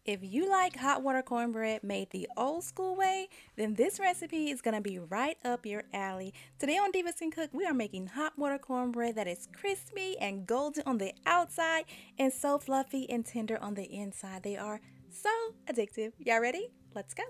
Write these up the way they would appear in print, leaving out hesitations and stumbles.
If you like hot water cornbread made the old school way, then this recipe is going to be right up your alley. Today on Divas and Cook, we are making hot water cornbread that is crispy and golden on the outside and so fluffy and tender on the inside. They are so addictive. Y'all ready? Let's go.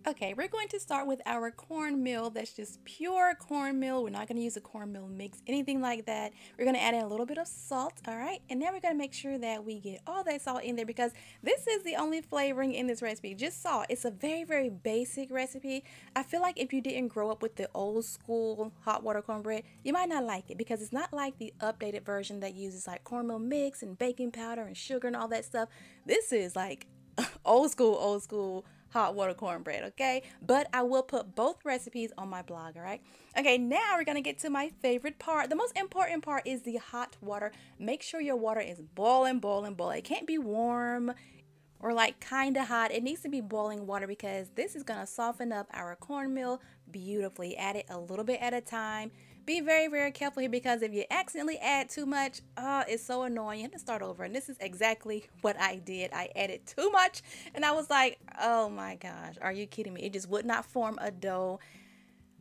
Okay, we're going to start with our cornmeal. That's just pure cornmeal. We're not going to use a cornmeal mix, anything like that. We're going to add in a little bit of salt, all right? And now we're going to make sure that we get all that salt in there because this is the only flavoring in this recipe, just salt. It's a very, very basic recipe. I feel like if you didn't grow up with the old school hot water cornbread, you might not like it because it's not like the updated version that uses like cornmeal mix and baking powder and sugar and all that stuff. This is like old school hot water cornbread, okay? But I will put both recipes on my blog, all right? Okay, now we're gonna get to my favorite part. The most important part is the hot water. Make sure your water is boiling, boiling, boiling. It can't be warm or like kind of hot. It needs to be boiling water because this is gonna soften up our cornmeal beautifully. Add it a little bit at a time. Be very, very careful here because if you accidentally add too much, it's so annoying. You have to start over. And this is exactly what I did. I added too much and I was like, oh my gosh, are you kidding me? It just would not form a dough.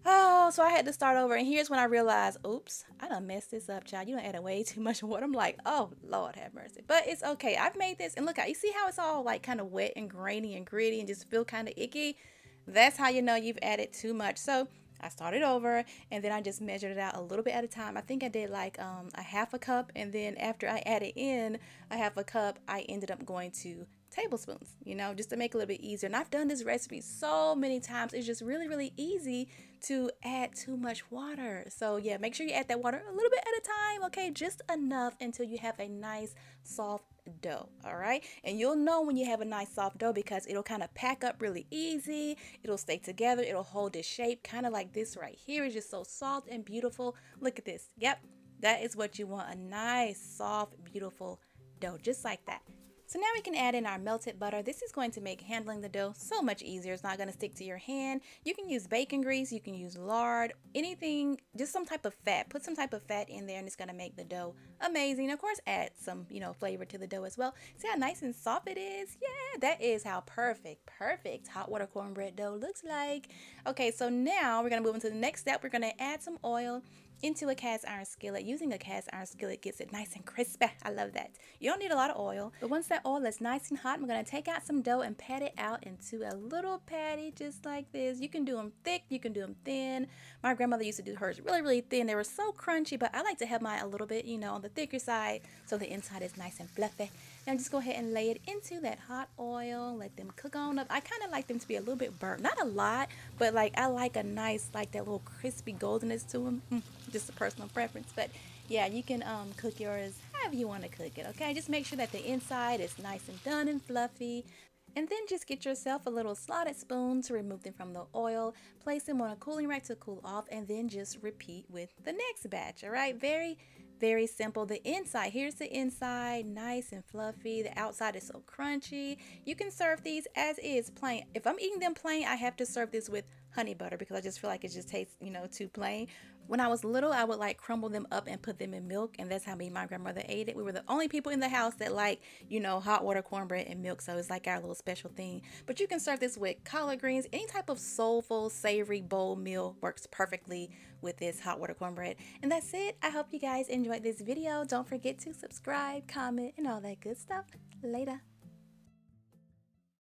Oh, so I had to start over. And here's when I realized, oops, I done messed this up, child. You done added way too much water. I'm like, oh, Lord have mercy. But it's okay. I've made this. And look, you see how it's all like kind of wet and grainy and gritty and just feel kind of icky? That's how you know you've added too much. So I started over and then I just measured it out a little bit at a time. I think I did like a half a cup, and then after I added in a half a cup, I ended up going to tablespoons, you know, just to make it a little bit easier. And I've done this recipe so many times. It's just really, really easy to add too much water. So yeah, make sure you add that water a little bit at a time, okay? Just enough until you have a nice soft dough, all right? And you'll know when you have a nice soft dough because it'll kind of pack up really easy. It'll stay together. It'll hold its shape, kind of like this right here. It's just so soft and beautiful. Look at this. Yep, that is what you want, a nice, soft, beautiful dough, just like that. So now we can add in our melted butter. This is going to make handling the dough so much easier. It's not going to stick to your hand. You can use bacon grease, you can use lard, anything, just some type of fat. Put some type of fat in there and it's going to make the dough amazing. Of course, add some, flavor to the dough as well. See how nice and soft it is? Yeah, that is how perfect hot water cornbread dough looks like. Okay, so now we're going to move into the next step. We're going to add some oil into a cast iron skillet. Using a cast iron skillet gets it nice and crispy. I love that. You don't need a lot of oil, but once that oil is nice and hot, we're going to take out some dough and pat it out into a little patty just like this. You can do them thick, you can do them thin. My grandmother used to do hers really, really thin. They were so crunchy, but I like to have mine a little bit, on the thicker side so the inside is nice and fluffy. Now just go ahead and lay it into that hot oil. Let them cook on up. I kind of like them to be a little bit burnt. Not a lot, but like I like a nice, like that little crispy goldenness to them. Just a personal preference. But yeah, you can cook yours however you want to cook it, okay? Just make sure that the inside is nice and done and fluffy. And then just get yourself a little slotted spoon to remove them from the oil. Place them on a cooling rack to cool off, and then just repeat with the next batch, all right? Very, very simple. The inside, here's the inside, nice and fluffy. The outside is so crunchy. You can serve these as is, plain. If I'm eating them plain, I have to serve this with honey butter because I just feel like it just tastes, too plain. When I was little, I would like crumble them up and put them in milk, and that's how me and my grandmother ate it. We were the only people in the house that like, hot water cornbread and milk, so it's like our little special thing. But you can serve this with collard greens. Any type of soulful, savory bowl meal works perfectly with this hot water cornbread. And that's it. I hope you guys enjoyed this video. Don't forget to subscribe, comment, and all that good stuff. Later.